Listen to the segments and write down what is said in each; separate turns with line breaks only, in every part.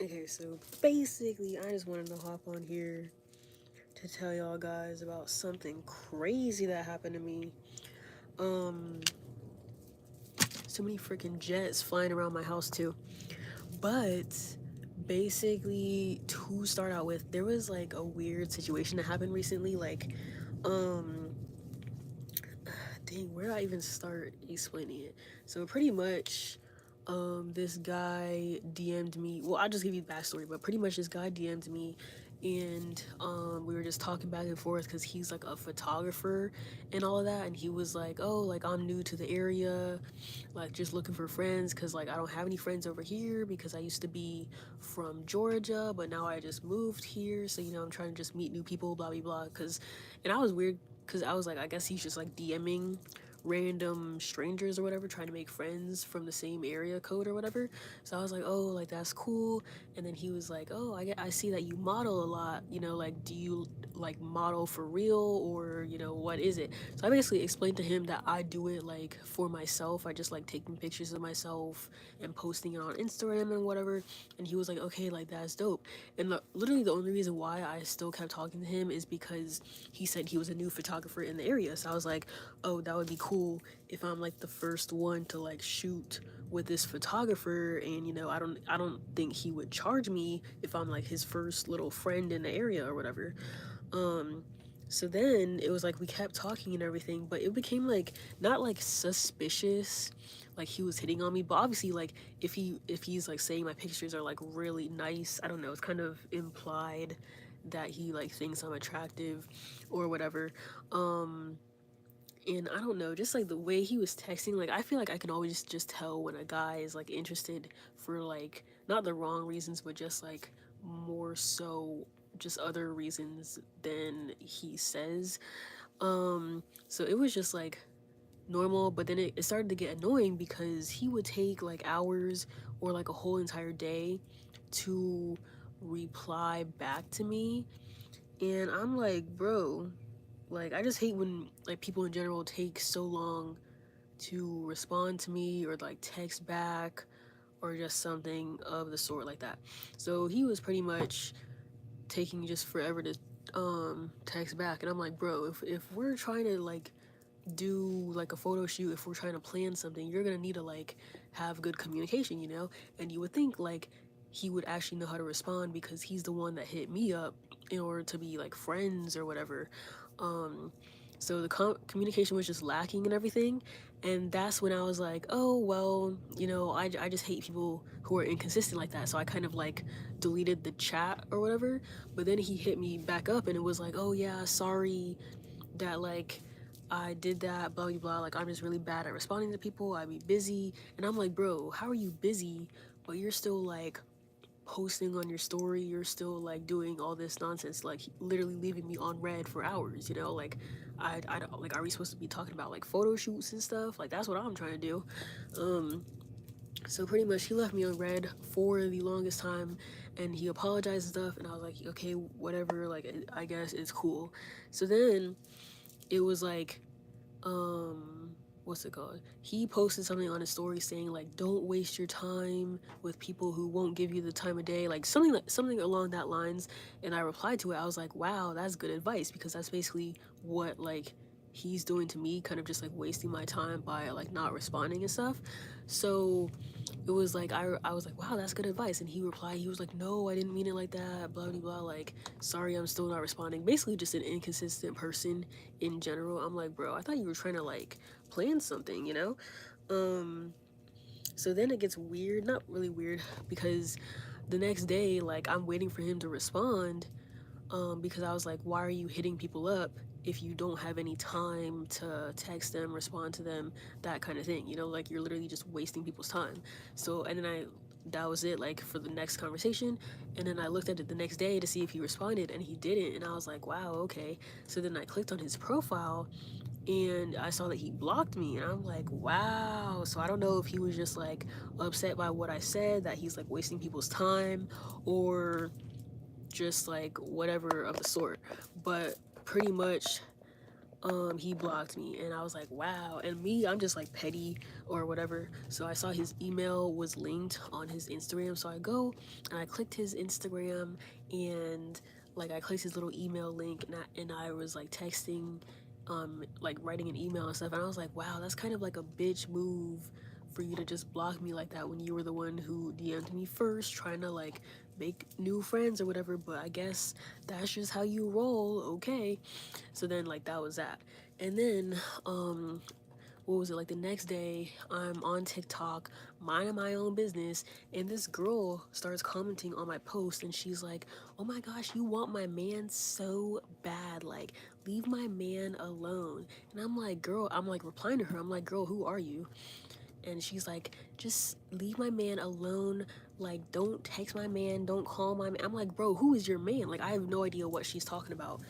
Okay, so basically, I just wanted to hop on here to tell y'all guys about something crazy that happened to me. Um, so many freaking jets flying around my house too. But basically, to start out with, there was like a weird situation that happened recently. Um, dang, where do I even start explaining it? So pretty much, this guy DM'd me. Well, I'll just give you the backstory, but pretty much this guy DM'd me, and we were just talking back and forth because he's like a photographer and all of that, and he was like, "Oh, like I'm new to the area, like just looking for friends because like I don't have any friends over here because I used to be from Georgia, but now I just moved here, so I'm trying to just meet new people, blah blah blah." And I was weird because I was like, I guess he's just like DMing random strangers or whatever, trying to make friends from the same area code or whatever. So I was like, oh, like that's cool. And then he was like, oh, I see that you model a lot. Like, do you like model for real, or what is it? So I basically explained to him that I do it like for myself. I just like taking pictures of myself and posting it on Instagram and whatever. And he was like, okay, like that's dope. And literally the only reason why I still kept talking to him is because he said he was a new photographer in the area. So I was like, oh, that would be cool if I'm like the first one to like shoot with this photographer. And I don't think he would charge me if I'm like his first little friend in the area or whatever. um so then it was like we kept talking and everything, but it became like not like suspicious, like he was hitting on me, but obviously like if he's like saying my pictures are like really nice, I don't know, it's kind of implied that he like thinks I'm attractive or whatever. um and I don't know, just like the way he was texting, like I feel like I can always just tell when a guy is like interested for like not the wrong reasons, but just like more so just other reasons than he says. So it was just like normal, but then it started to get annoying because he would take like hours or like a whole entire day to reply back to me. And I'm like, bro, like I just hate when like people in general take so long to respond to me or like text back or just something of the sort like that. So he was pretty much taking just forever to text back, and I'm like, bro, if we're trying to like do like a photo shoot, if we're trying to plan something, you're gonna need to like have good communication. And you would think like he would actually know how to respond because he's the one that hit me up in order to be like friends or whatever. um so the communication was just lacking and everything. And that's when I was like, oh well, I just hate people who are inconsistent like that. So I kind of like deleted the chat or whatever. But then he hit me back up and it was like, oh yeah, sorry that like I did that, blah blah blah. Like I'm just really bad at responding to people. I be busy, and I'm like, bro, how are you busy, but you're still like posting on your story? You're still like doing all this nonsense, like literally leaving me on red for hours. Like I don't like. Are we supposed to be talking about like photo shoots and stuff? Like that's what I'm trying to do. Um, so pretty much he left me on red for the longest time, and he apologized and stuff. And I was like, okay, whatever. Like I guess it's cool. So then it was like what's it called, he posted something on his story saying like don't waste your time with people who won't give you the time of day, like something along that lines. And I replied to it, I was like, wow, that's good advice, because that's basically what like he's doing to me, kind of just like wasting my time by like not responding and stuff. So it was like I was like, wow, that's good advice. And he replied, he was like, no, I didn't mean it like that, blah blah blah, like sorry, I'm still not responding. Basically just an inconsistent person in general. I'm like, bro, I thought you were trying to like plan something. um so then it gets weird, not really weird, because the next day like I'm waiting for him to respond, because I was like, why are you hitting people up if you don't have any time to text them, respond to them, that kind of thing, like you're literally just wasting people's time. So, and then that was it, like for the next conversation. And then I looked at it the next day to see if he responded, and he didn't. And I was like, wow, okay. So then I clicked on his profile and I saw that he blocked me, and I'm like, wow. So I don't know if he was just like upset by what I said, that he's like wasting people's time, or just like whatever of the sort. But pretty much he blocked me, and I was like, wow. And me, I'm just like petty or whatever. So I saw his email was linked on his Instagram, so I go and I clicked his Instagram, and like I clicked his little email link, and I was like texting, like writing an email and stuff, and I was like, wow, that's kind of like a bitch move for you to just block me like that when you were the one who DM'd me first, trying to like make new friends or whatever. But I guess that's just how you roll, okay. So then like that was that. And then what was it, like the next day I'm on TikTok minding my own business, and this girl starts commenting on my post, and she's like, oh my gosh, you want my man so bad, like leave my man alone. And I'm like, girl, I'm like replying to her, I'm like, girl, who are you? And she's like, just leave my man alone, like don't text my man, don't call my man. I'm like, bro, who is your man? Like I have no idea what she's talking about.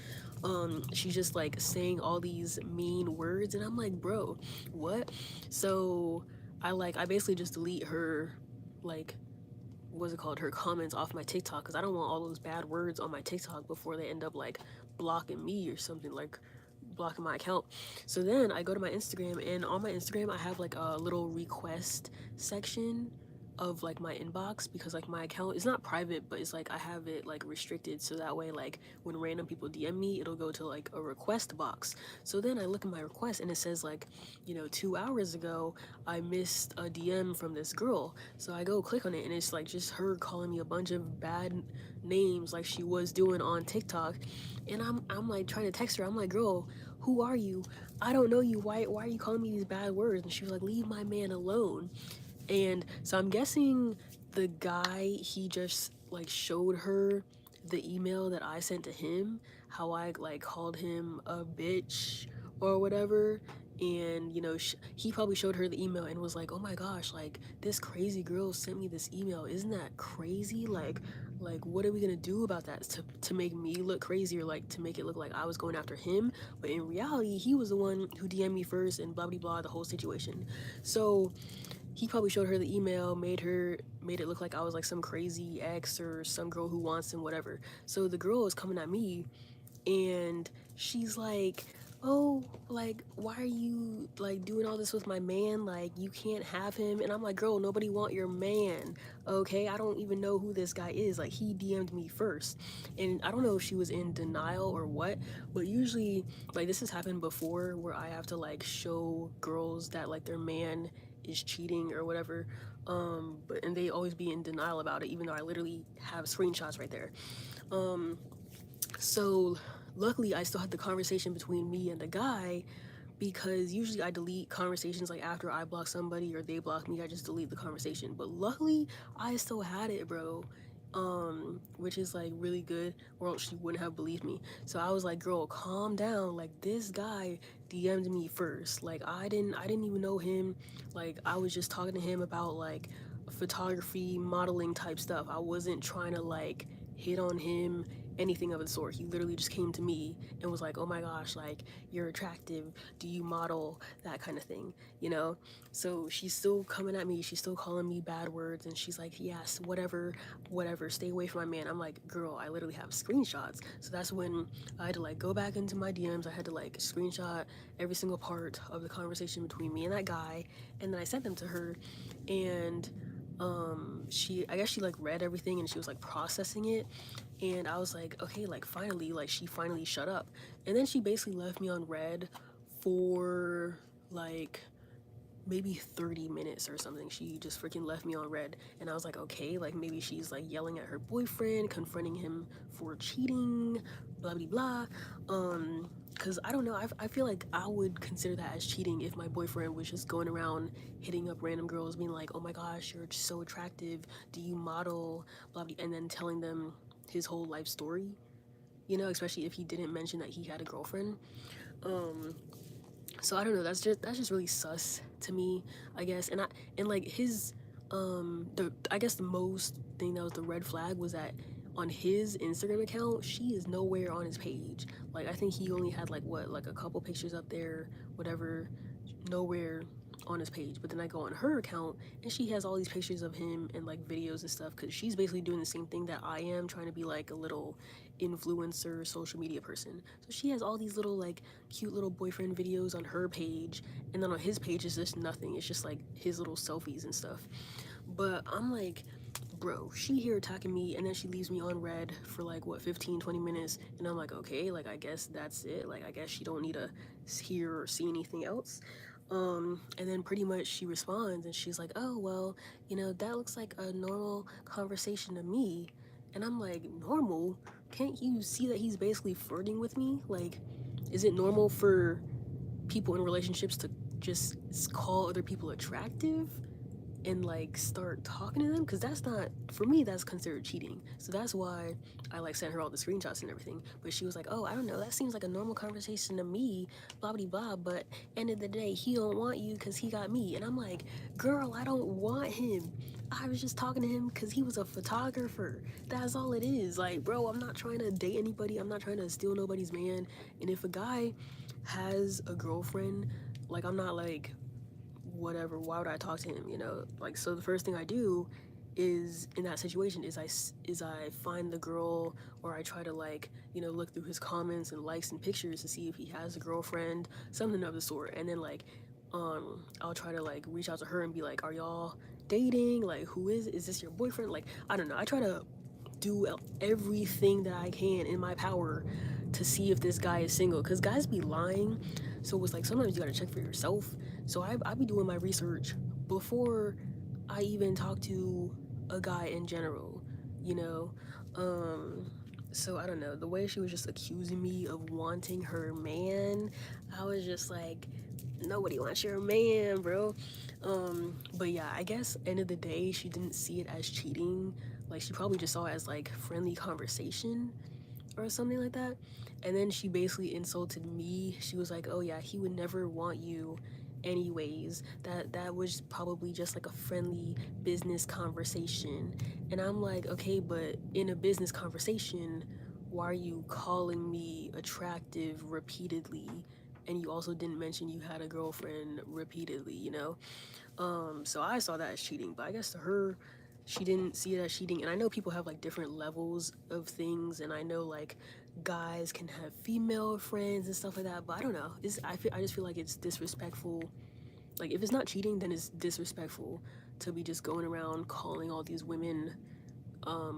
She's just like saying all these mean words, and I'm like, bro, what? So I basically just delete her, like, what's it called, her comments off my TikTok, because I don't want all those bad words on my TikTok before they end up like blocking me or something, like blocking my account. So then I go to my Instagram, and on my Instagram I have like a little request section of like my inbox, because like my account is not private, but it's like I have it like restricted, so that way like when random people DM me, it'll go to like a request box. So then I look at my request, and it says like, 2 hours ago I missed a DM from this girl. So I go click on it, and it's like just her calling me a bunch of bad names like she was doing on TikTok. And I'm like trying to text her, I'm like, girl, who are you? I don't know you. Why are you calling me these bad words? And she was like, leave my man alone. And so I'm guessing the guy, he just like showed her the email that I sent to him, how I like called him a bitch or whatever. And he probably showed her the email and was like, oh my gosh, like this crazy girl sent me this email, isn't that crazy? Like what are we gonna do about that to make me look crazy, or like to make it look like I was going after him? But in reality, he was the one who DM'd me first, and blah blah blah, the whole situation. So he probably showed her the email, made it look like I was like some crazy ex or some girl who wants him, whatever. So the girl is coming at me, and she's like, oh, like why are you like doing all this with my man, like you can't have him. And I'm like, girl, nobody want your man, okay? I don't even know who this guy is, like he DM'd me first. And I don't know if she was in denial or what, but usually like this has happened before where I have to like show girls that like their man is cheating or whatever, but and they always be in denial about it, even though I literally have screenshots right there. So luckily I still had the conversation between me and the guy, because usually I delete conversations like after I block somebody or they block me, I just delete the conversation. But luckily I still had it, bro. Which is like really good, or else she wouldn't have believed me. So I was like, girl, calm down. Like this guy DM'd me first. Like I didn't even know him. Like I was just talking to him about like photography, modeling type stuff. I wasn't trying to like hit on him, anything of the sort. He literally just came to me and was like, oh my gosh, like you're attractive, do you model, that kind of thing, you know? So she's still coming at me, she's still calling me bad words, and she's like, yes, whatever, stay away from my man. I'm like, girl, I literally have screenshots. So that's when I had to like go back into my DMs, I had to like screenshot every single part of the conversation between me and that guy, and then I sent them to her. And I guess she like read everything, and she was like processing it, and I was like, okay, like finally, like she finally shut up. And then she basically left me on red for like maybe 30 minutes or something. She just freaking left me on red, and I was like, okay, like maybe she's like yelling at her boyfriend, confronting him for cheating, blah blah blah. Because I don't know, I feel like I would consider that as cheating if my boyfriend was just going around hitting up random girls, being like, oh my gosh, you're so attractive, do you model, blah blah, and then telling them his whole life story, especially if he didn't mention that he had a girlfriend. So I don't know, that's just really sus to me, I guess. And like his the I guess the most thing that was the red flag was that on his Instagram account, she is nowhere on his page. Like I think he only had like what, like a couple pictures up there, whatever, nowhere on his page. But then I go on her account and she has all these pictures of him and like videos and stuff, because she's basically doing the same thing that I am, trying to be like a little influencer social media person. So she has all these little like cute little boyfriend videos on her page, and then on his page is just nothing. It's just like his little selfies and stuff. But I'm like, bro, she here attacking me, and then she leaves me on red for like what, 15-20 minutes, and I'm like, okay, like I guess that's it, like I guess she don't need to hear or see anything else. And then pretty much she responds and she's like, oh well, that looks like a normal conversation to me. And I'm like, normal? Can't you see that he's basically flirting with me? Like, is it normal for people in relationships to just call other people attractive and like start talking to them? Because that's not, for me, that's considered cheating. So that's why I like sent her all the screenshots and everything. But she was like, oh, I don't know, that seems like a normal conversation to me, blah blah blah, but end of the day he don't want you because he got me. And I'm like, girl, I don't want him. I was just talking to him because he was a photographer. That's all it is. Like, bro, I'm not trying to date anybody, I'm not trying to steal nobody's man. And if a guy has a girlfriend, like, I'm not like, whatever, why would I talk to him, like. So the first thing I do is, in that situation, is I find the girl, or I try to like, look through his comments and likes and pictures to see if he has a girlfriend, something of the sort. And then like, I'll try to like reach out to her and be like, are y'all dating? Like, who is this your boyfriend? Like, I don't know, I try to do everything that I can in my power to see if this guy is single, because guys be lying. So it's like, sometimes you gotta check for yourself. So I be doing my research before I even talk to a guy in general, you know? So I don't know, the way she was just accusing me of wanting her man, I was just like, nobody wants your man, bro. But yeah, I guess end of the day, she didn't see it as cheating. Like, she probably just saw it as like friendly conversation or something like that. And then she basically insulted me. She was like, oh yeah, he would never want you anyways. That was probably just like a friendly business conversation. And I'm like, okay, but in a business conversation, why are you calling me attractive repeatedly? And you also didn't mention you had a girlfriend repeatedly, so I saw that as cheating, but I guess to her, she didn't see it as cheating. And I know people have like different levels of things, and I know like guys can have female friends and stuff like that. But I don't know. I just feel like it's disrespectful. Like, if it's not cheating, then it's disrespectful to be just going around calling all these women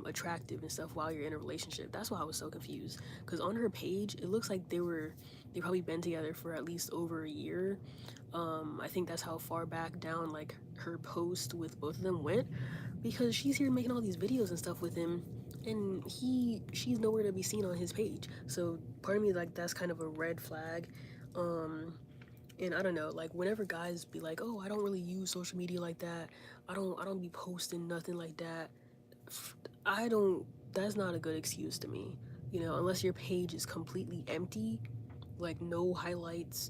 attractive and stuff while you're in a relationship. That's why I was so confused. Because on her page, it looks like they probably been together for at least over a year. I think that's how far back down like her post with both of them went, because she's here making all these videos and stuff with him, and she's nowhere to be seen on his page. So part of me, like, that's kind of a red flag. And I don't know, like, whenever guys be like, oh, I don't really use social media like that, I don't be posting nothing like that, I don't that's not a good excuse to me, unless your page is completely empty, like no highlights,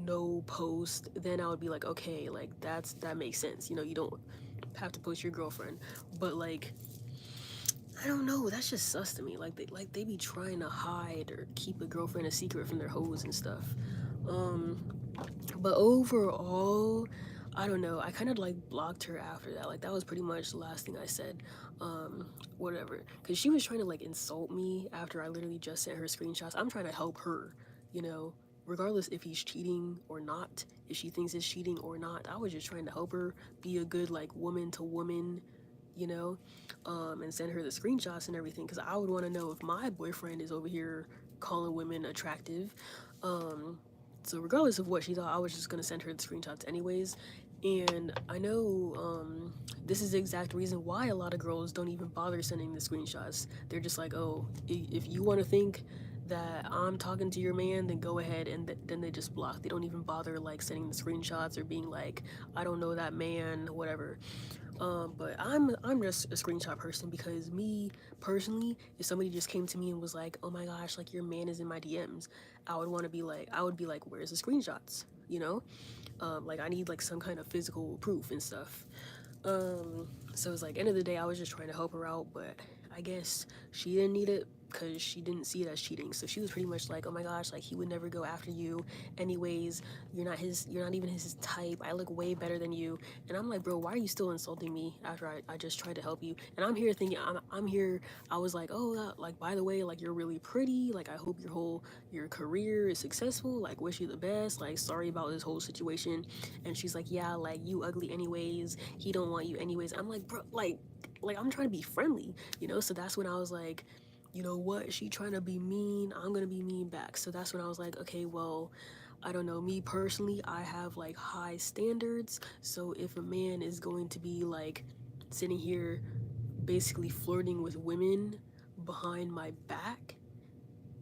no post, then I would be like, okay, like that makes sense. You don't have to post your girlfriend. But like, I don't know, that's just sus to me. Like they be trying to hide or keep a girlfriend a secret from their hoes and stuff. But overall, I don't know, I kind of like blocked her after that. Like, that was pretty much the last thing I said. Whatever, because she was trying to like insult me after I literally just sent her screenshots. I'm trying to help her, regardless if he's cheating or not, if she thinks it's cheating or not. I was just trying to help her be a good like woman to woman, you know and send her the screenshots and everything, because I would want to know if my boyfriend is over here calling women attractive. So regardless of what she thought, I was just gonna send her the screenshots anyways. And I know this is the exact reason why a lot of girls don't even bother sending the screenshots. They're just like, oh, if you want to think that I'm talking to your man, then go ahead. And then they just block. They don't even bother like sending the screenshots or being like, I don't know that man, whatever. But I'm just a screenshot person, because me personally, if somebody just came to me and was like, oh my gosh, like your man is in my DMs, I would be like, where's the screenshots? Like, I need like some kind of physical proof and stuff. So it's like, end of the day, I was just trying to help her out, but I guess she didn't need it because she didn't see it as cheating. So she was pretty much like, oh my gosh, like he would never go after you. Anyways, you're not even his type. I look way better than you. And I'm like, bro, why are you still insulting me after I just tried to help you? And I'm here thinking, I'm here. I was like, oh, like, by the way, like, you're really pretty. Like, I hope your career is successful. Like, wish you the best. Like, sorry about this whole situation. And she's like, yeah, like, you ugly anyways. He don't want you anyways. I'm like, bro, like I'm trying to be friendly, you know? So that's when I was like, you know what? She trying to be mean. I'm gonna be mean back. So that's when I was like, okay, well, I don't know. Me personally, I have like high standards. So if a man is going to be like sitting here basically flirting with women behind my back,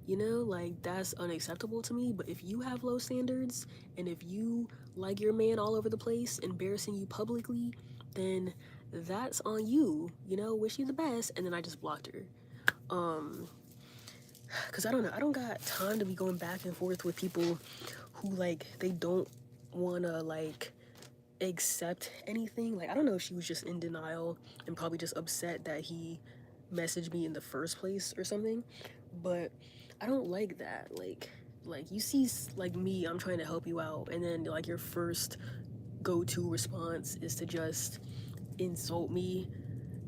you know, like that's unacceptable to me. But if you have low standards and if you like your man all over the place, embarrassing you publicly, then that's on you, you know, wish you the best. And then I just blocked her. Cause I don't know, I don't got time to be going back and forth with people who like they don't wanna like accept anything. Like I don't know if she was just in denial and probably just upset that he messaged me in the first place or something. But I don't like that. Like you see like me, I'm trying to help you out, and then like your first go-to response is to just insult me,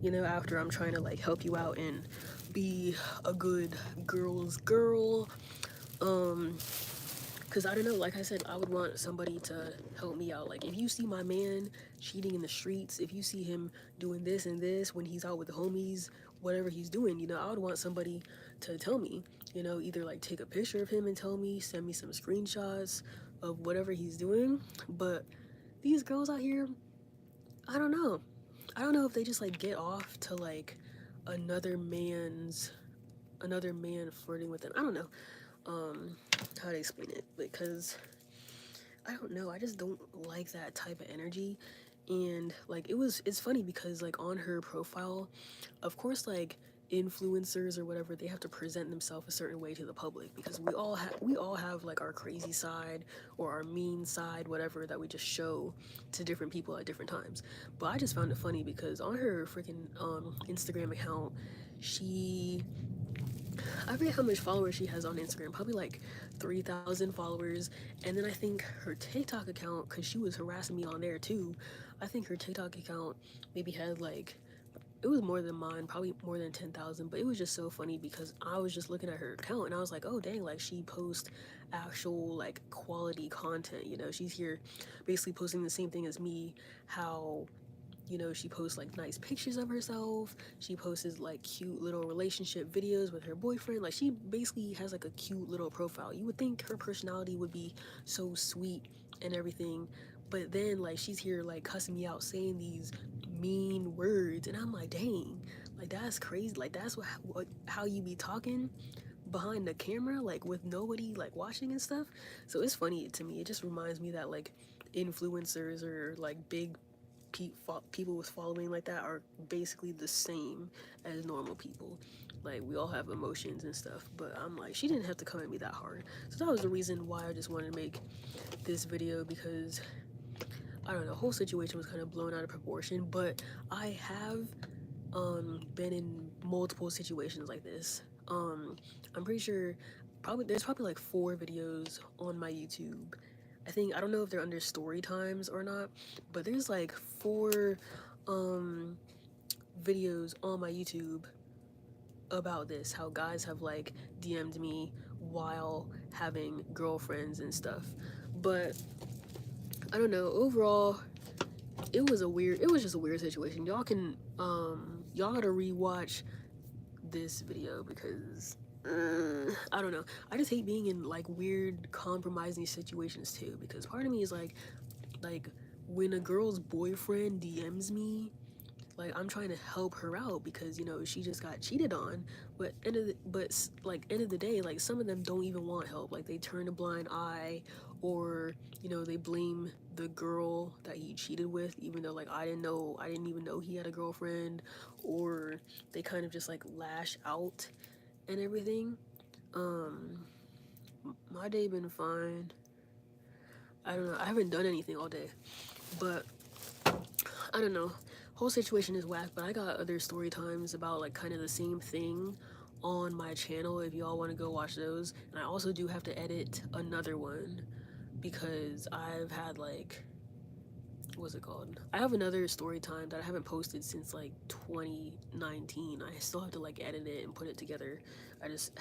you know, after I'm trying to like help you out and be a good girl's girl. Because I don't know, like I said, I would want somebody to help me out. Like, if you see my man cheating in the streets, if you see him doing this and this when he's out with the homies, whatever he's doing, you know, I would want somebody to tell me, you know, either like take a picture of him and tell me, send me some screenshots of whatever he's doing. But these girls out here, I don't know. I don't know if they just like get off to like another man's another man flirting with them. I don't know how to explain it because I don't know. I just don't like that type of energy. And like it's funny because like on her profile, of course, like influencers or whatever, they have to present themselves a certain way to the public because we all have like our crazy side or our mean side, whatever, that we just show to different people at different times. But I just found it funny because on her freaking Instagram account, she I forget how much followers she has on Instagram, probably like 3,000 followers. And then I think her TikTok account, because she was harassing me on there too, I think her TikTok account maybe had like, it was more than mine, probably more than 10,000. But it was just so funny because I was just looking at her account and I was like, oh dang, like she posts actual like quality content. You know, she's here basically posting the same thing as me, how, you know, she posts like nice pictures of herself. She posts like cute little relationship videos with her boyfriend. Like she basically has like a cute little profile. You would think her personality would be so sweet and everything. But then like she's here like cussing me out, saying these mean words. And I'm like, dang, like that's crazy. Like that's what how you be talking behind the camera, like with nobody like watching and stuff. So it's funny to me. It just reminds me that like influencers or like big people with following like that are basically the same as normal people. Like we all have emotions and stuff, but I'm like, she didn't have to come at me that hard. So that was the reason why I just wanted to make this video because I don't know, the whole situation was kind of blown out of proportion. But I have been in multiple situations like this. I'm pretty sure there's probably like 4 videos on my YouTube. I don't know if they're under story times or not, but there's like 4 videos on my YouTube about this, how guys have like DM'd me while having girlfriends and stuff. But I don't know, overall it was just a weird situation. Y'all gotta rewatch this video because I don't know. I just hate being in like weird compromising situations too because part of me is like when a girl's boyfriend DMs me, like I'm trying to help her out because you know she just got cheated on. But end of the day, like some of them don't even want help. Like they turn a blind eye, or you know they blame the girl that he cheated with, even though like I didn't even know he had a girlfriend, or they kind of just like lash out and everything. My day been fine. I don't know. I haven't done anything all day, but I don't know. whole situation is whack, but I got other story times about like kind of the same thing on my channel if y'all want to go watch those. And I also do have to edit another one because I've had like, what's it called? I have another story time that I haven't posted since like 2019. I still have to like edit it and put it together. I just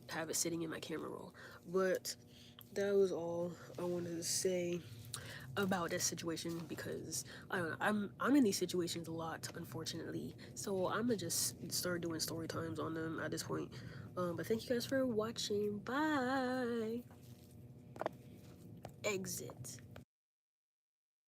have it sitting in my camera roll. But that was all I wanted to say about this situation because I don't know, I'm in these situations a lot, unfortunately. So I'm gonna just start doing story times on them at this point. But thank you guys for watching. Bye. Exit.